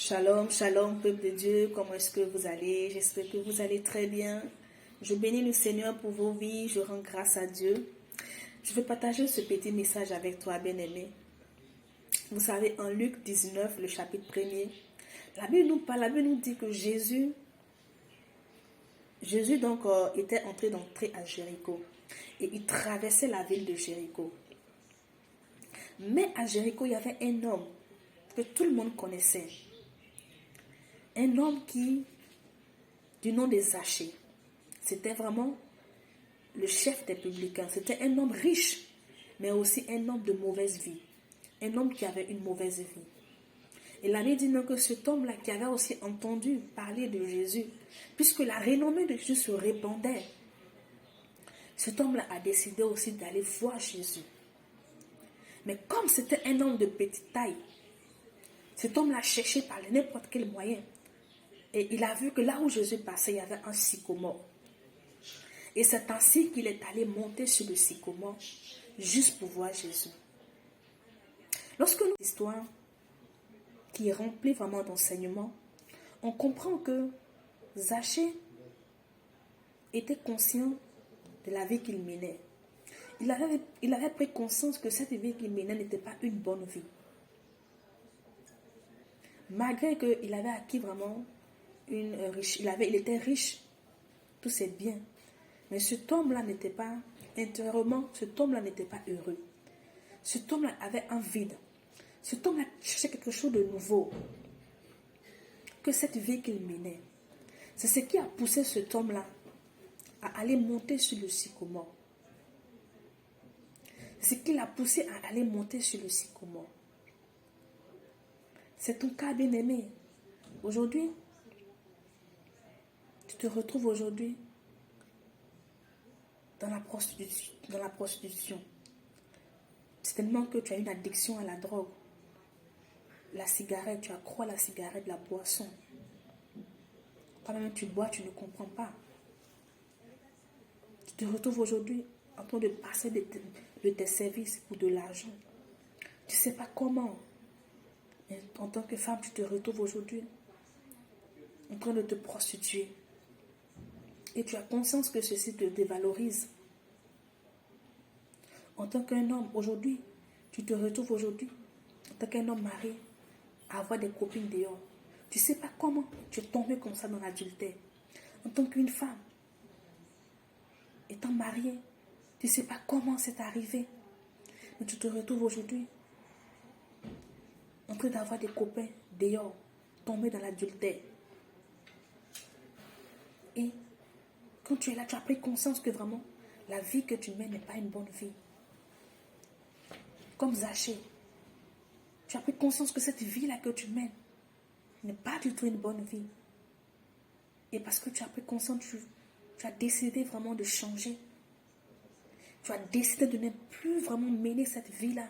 Shalom, shalom, peuple de Dieu, comment est-ce que vous allez? J'espère que vous allez très bien. Je bénis le Seigneur pour vos vies, je rends grâce à Dieu. Je vais partager ce petit message avec toi, bien-aimé. Vous savez, en Luc 19, le chapitre 1er, la Bible nous dit que Jésus donc était d'entrer à Jéricho et il traversait la ville de Jéricho. Mais à Jéricho, il y avait un homme que tout le monde connaissait. Un homme du nom de Zachée, c'était vraiment le chef des publicains. C'était un homme riche, mais aussi un homme de mauvaise vie. Un homme qui avait une mauvaise vie. Et la Bible dit donc que cet homme-là qui avait aussi entendu parler de Jésus, puisque la renommée de Jésus se répandait, cet homme-là a décidé aussi d'aller voir Jésus. Mais comme c'était un homme de petite taille, cet homme-là cherchait par n'importe quel moyen. Et il a vu que là où Jésus passait, il y avait un sycomore. Et c'est ainsi qu'il est allé monter sur le sycomore, juste pour voir Jésus. Lorsque nous l'histoire qui est remplie vraiment d'enseignements, on comprend que Zachée était conscient de la vie qu'il menait. Il avait pris conscience que cette vie qu'il menait n'était pas une bonne vie. Malgré qu'il avait acquis vraiment il était riche, tous ses biens. Mais cet homme-là n'était pas, intérieurement, cet homme-là n'était pas heureux. Cet homme-là avait un vide. Cet homme-là cherchait quelque chose de nouveau que cette vie qu'il menait. C'est ce qui a poussé cet homme-là à aller monter sur le sycomore. C'est ce qui l'a poussé à aller monter sur le sycomore. C'est ton cas, bien-aimé. Aujourd'hui, tu te retrouves aujourd'hui dans la prostitution. C'est tellement que tu as une addiction à la drogue. La cigarette, tu accrois la cigarette, la boisson. Quand même tu bois, tu ne comprends pas. Tu te retrouves aujourd'hui en train de passer de tes services pour de l'argent. Tu ne sais pas comment. Mais en tant que femme, tu te retrouves aujourd'hui en train de te prostituer. Et tu as conscience que ceci te dévalorise. En tant qu'un homme, aujourd'hui, tu te retrouves aujourd'hui, en tant qu'un homme marié, à avoir des copines dehors. Tu ne sais pas comment tu es tombé comme ça dans l'adultère. En tant qu'une femme, étant mariée, tu ne sais pas comment c'est arrivé. Mais tu te retrouves aujourd'hui en train d'avoir des copains dehors, tombés dans l'adultère. Et quand tu es là, tu as pris conscience que vraiment, la vie que tu mènes n'est pas une bonne vie. Comme Zachée, tu as pris conscience que cette vie-là que tu mènes n'est pas du tout une bonne vie. Et parce que tu as pris conscience, tu as décidé vraiment de changer. Tu as décidé de ne plus vraiment mener cette vie-là.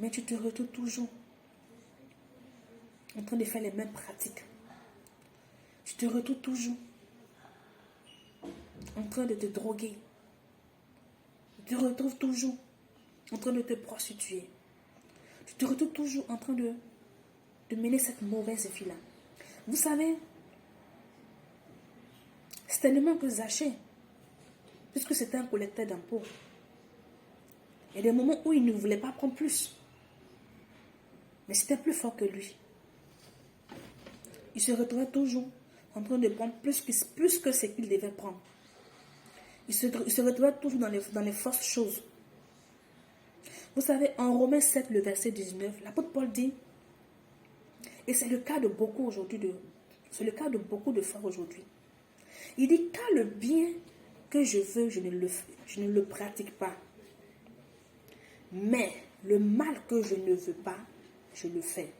Mais tu te retrouves toujours en train de faire les mêmes pratiques. Tu te retrouves toujours en train de te droguer. Tu te retrouves toujours en train de te prostituer. Tu te retrouves toujours en train de mener cette mauvaise vie-là. Vous savez, c'est tellement que Zachée, puisque c'était un collecteur d'impôts, il y a des moments où il ne voulait pas prendre plus. Mais c'était plus fort que lui. Il se retrouvait toujours en train de prendre plus que ce qu'il devait prendre. Il se retrouvait toujours dans les fausses choses. Vous savez, en Romains 7, le verset 19, l'apôtre Paul dit, et c'est le cas de beaucoup aujourd'hui, c'est le cas de beaucoup de frères aujourd'hui. Il dit, car le bien que je veux, je ne le pratique pas. Mais le mal que je ne veux pas, je le fais.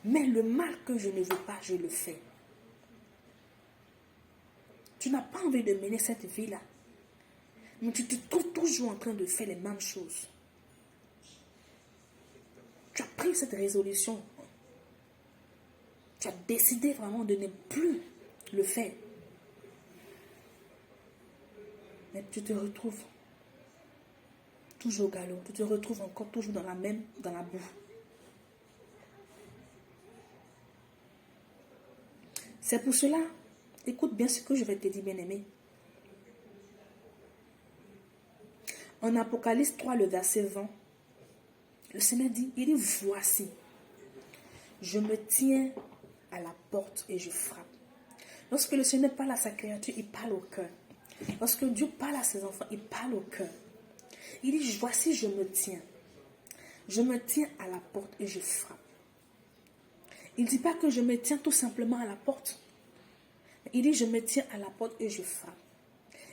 Mais le mal que je ne veux pas, je le fais. Tu n'as pas envie de mener cette vie-là. Mais tu te trouves toujours en train de faire les mêmes choses. Tu as pris cette résolution. Tu as décidé vraiment de ne plus le faire. Mais tu te retrouves toujours au galop. Tu te retrouves encore toujours dans la boue. C'est pour cela, écoute bien ce que je vais te dire, bien-aimé. En Apocalypse 3, le verset 20, le Seigneur dit, il dit, voici, je me tiens à la porte et je frappe. Lorsque le Seigneur parle à sa créature, il parle au cœur. Lorsque Dieu parle à ses enfants, il parle au cœur. Il dit, voici, je me tiens. Je me tiens à la porte et je frappe. Il ne dit pas que je me tiens tout simplement à la porte. Il dit, je me tiens à la porte et je frappe.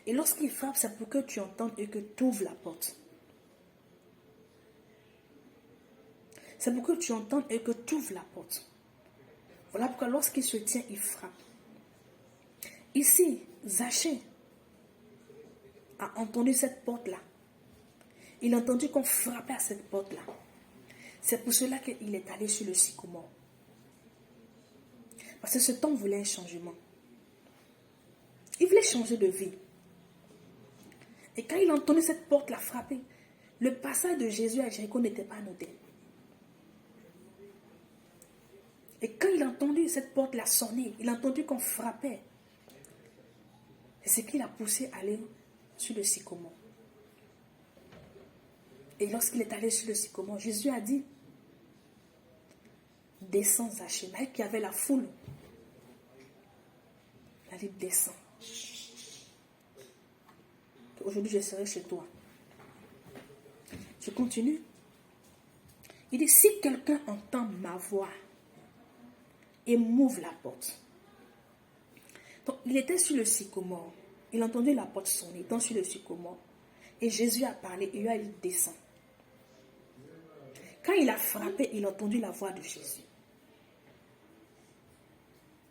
Et lorsqu'il frappe, c'est pour que tu entendes et que tu ouvres la porte. C'est pour que tu entendes et que tu ouvres la porte. Voilà pourquoi lorsqu'il se tient, il frappe. Ici, Zachée a entendu cette porte-là. Il a entendu qu'on frappait à cette porte-là. C'est pour cela qu'il est allé sur le sycomore. Parce que cet homme voulait un changement. Il voulait changer de vie. Et quand il a entendu cette porte-là frapper, le passage de Jésus à Jéricho n'était pas noté. Et quand il a entendu cette porte-là sonner, il a entendu qu'on frappait. C'est ce qui l'a poussé à aller sur le sycomore. Et lorsqu'il est allé sur le sycomore, Jésus a dit, descends Zachée. Là, qu'il y avait la foule. Il a dit, descends. Aujourd'hui, je serai chez toi. Je continue. Il dit, si quelqu'un entend ma voix et m'ouvre la porte. Donc, il était sur le sycomore. Il entendait la porte sonner, étant sur le sycomore. Et Jésus a parlé et lui a dit, descends. Quand il a frappé, il a entendu la voix de Jésus.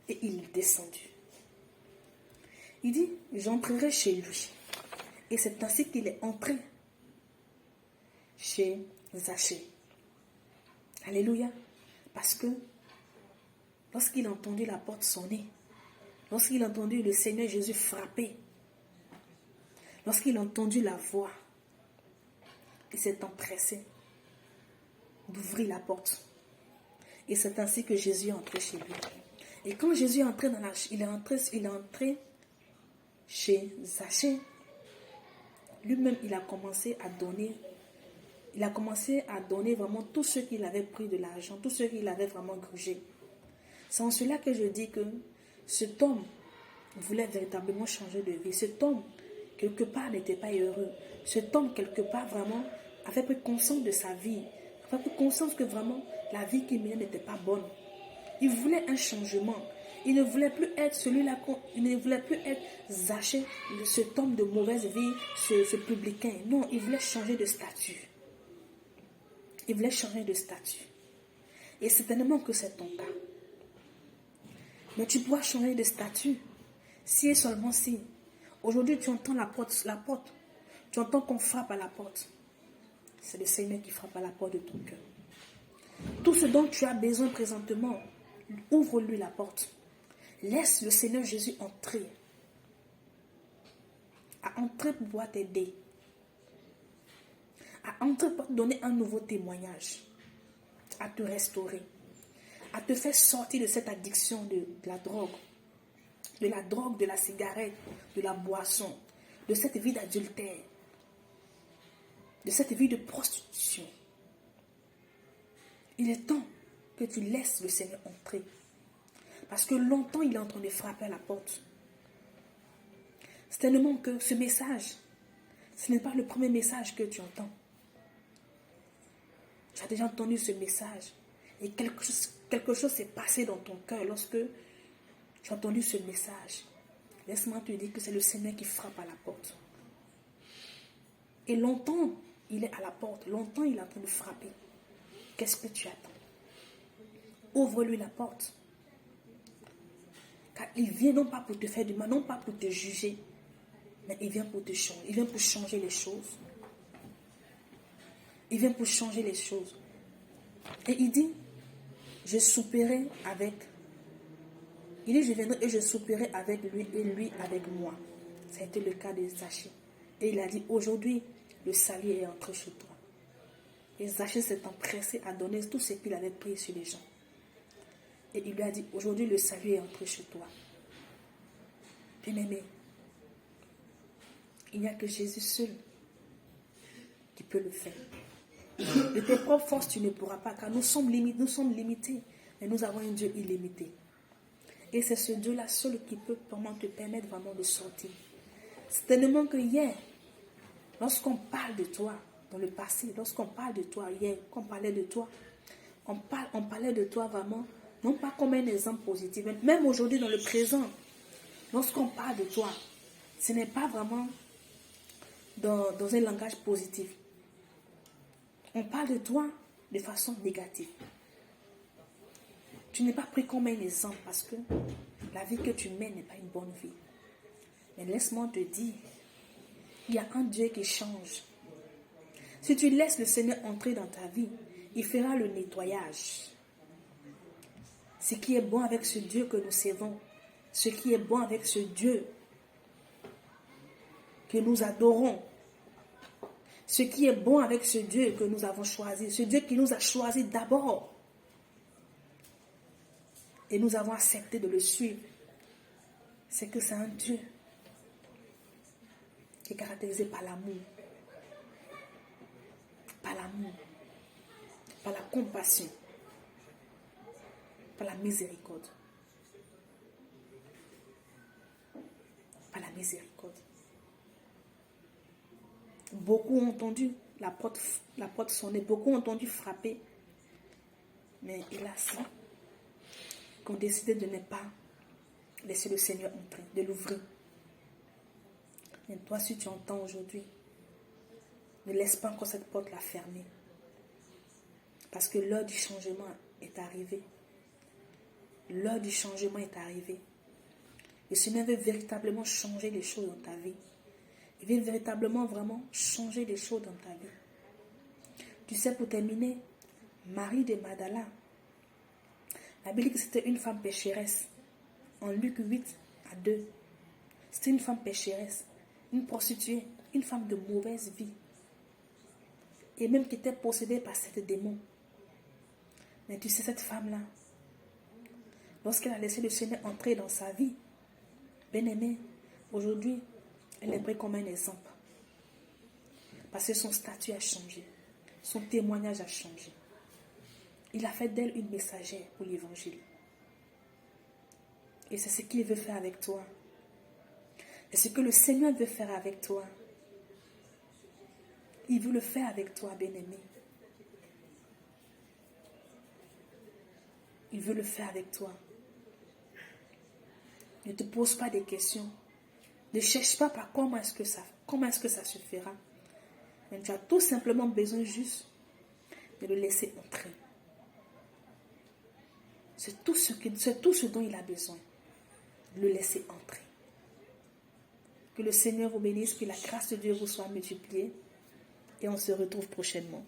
Et il est descendu. Il dit, j'entrerai chez lui. Et c'est ainsi qu'il est entré chez Zachée. Alléluia. Parce que lorsqu'il a entendu la porte sonner, lorsqu'il a entendu le Seigneur Jésus frapper, lorsqu'il a entendu la voix, il s'est empressé d'ouvrir la porte. Et c'est ainsi que Jésus est entré chez lui. Et quand Jésus est entré il est entré chez Zachée, lui-même, il a commencé à donner vraiment tout ce qu'il avait pris de l'argent, tout ce qu'il avait vraiment grugé. C'est en cela que je dis que cet homme voulait véritablement changer de vie. Cet homme, quelque part, n'était pas heureux. Cet homme, quelque part, vraiment, avait pris conscience de sa vie. Avait pris conscience que vraiment, la vie qu'il menait n'était pas bonne. Il voulait un changement. Il ne voulait plus être celui-là, il ne voulait plus être Zachée, cet homme de mauvaise vie, ce publicain. Non, il voulait changer de statut. Il voulait changer de statut. Et certainement que c'est ton cas. Mais tu pourras changer de statut si et seulement si. Aujourd'hui, tu entends la porte. Tu entends qu'on frappe à la porte. C'est le Seigneur qui frappe à la porte de ton cœur. Tout ce dont tu as besoin présentement, ouvre-lui la porte. Laisse le Seigneur Jésus entrer. À entrer pour pouvoir t'aider. À entrer pour te donner un nouveau témoignage. À te restaurer. À te faire sortir de cette addiction de la drogue. De la drogue, de la cigarette, de la boisson. De cette vie d'adultère. De cette vie de prostitution. Il est temps que tu laisses le Seigneur entrer. Parce que longtemps, il est en train de frapper à la porte. C'est tellement que ce message, ce n'est pas le premier message que tu entends. Tu as déjà entendu ce message. Et quelque chose s'est passé dans ton cœur lorsque tu as entendu ce message. Laisse-moi te dire que c'est le Seigneur qui frappe à la porte. Et longtemps, il est à la porte. Longtemps, il est en train de frapper. Qu'est-ce que tu attends? Ouvre-lui la porte. Car il vient non pas pour te faire du mal, non pas pour te juger, mais il vient pour te changer. Il vient pour changer les choses. Il vient pour changer les choses. Et il dit, je souperai avec. Il dit, je viendrai et je souperai avec lui et lui avec moi. Ça a été le cas de Zachée. Et il a dit, aujourd'hui, le salut est entré chez toi. Et Zachée s'est empressé à donner tout ce qu'il avait pris sur les gens. Et il lui a dit, aujourd'hui le salut est entré chez toi. Bien-aimé, il n'y a que Jésus seul qui peut le faire. De tes propres forces, tu ne pourras pas, car nous sommes limités, mais nous avons un Dieu illimité. Et c'est ce Dieu-là seul qui peut vraiment te permettre vraiment de sortir. C'est tellement que hier, lorsqu'on parle de toi, dans le passé, lorsqu'on parle de toi, hier, qu'on parlait de toi, on parlait de toi vraiment, non pas comme un exemple positif, même aujourd'hui dans le présent, lorsqu'on parle de toi, ce n'est pas vraiment dans un langage positif. On parle de toi de façon négative. Tu n'es pas pris comme un exemple parce que la vie que tu mènes n'est pas une bonne vie. Mais laisse-moi te dire, il y a un Dieu qui change. Si tu laisses le Seigneur entrer dans ta vie, il fera le nettoyage. Ce qui est bon avec ce Dieu que nous servons, ce qui est bon avec ce Dieu que nous adorons, ce qui est bon avec ce Dieu que nous avons choisi, ce Dieu qui nous a choisi d'abord. Et nous avons accepté de le suivre. C'est que c'est un Dieu qui est caractérisé par l'amour. Par l'amour. Par la compassion. Par la miséricorde. Par la miséricorde. Beaucoup ont entendu la porte sonner, beaucoup ont entendu frapper. Mais hélas, qu'on décidé de ne pas laisser le Seigneur entrer, de l'ouvrir. Mais toi, si tu entends aujourd'hui, ne laisse pas encore cette porte la fermer. Parce que l'heure du changement est arrivée. L'heure du changement est arrivée. Le Seigneur veut véritablement changer les choses dans ta vie. Il veut véritablement vraiment changer les choses dans ta vie. Tu sais, pour terminer, Marie de Magdala, la Bible dit que c'était une femme pécheresse. En Luc 8-2. C'était une femme pécheresse, une prostituée, une femme de mauvaise vie. Et même qui était possédée par cet démon. Mais tu sais, cette femme-là, lorsqu'elle a laissé le Seigneur entrer dans sa vie, bien-aimée, aujourd'hui, elle est prise comme un exemple. Parce que son statut a changé. Son témoignage a changé. Il a fait d'elle une messagère pour l'évangile. Et c'est ce qu'il veut faire avec toi. Et ce que le Seigneur veut faire avec toi. Il veut le faire avec toi, bien-aimé. Il veut le faire avec toi. Ne te pose pas des questions. Ne cherche pas par comment est-ce que ça se fera. Mais tu as tout simplement besoin juste de le laisser entrer. C'est tout ce dont il a besoin. De le laisser entrer. Que le Seigneur vous bénisse, que la grâce de Dieu vous soit multipliée. Et on se retrouve prochainement.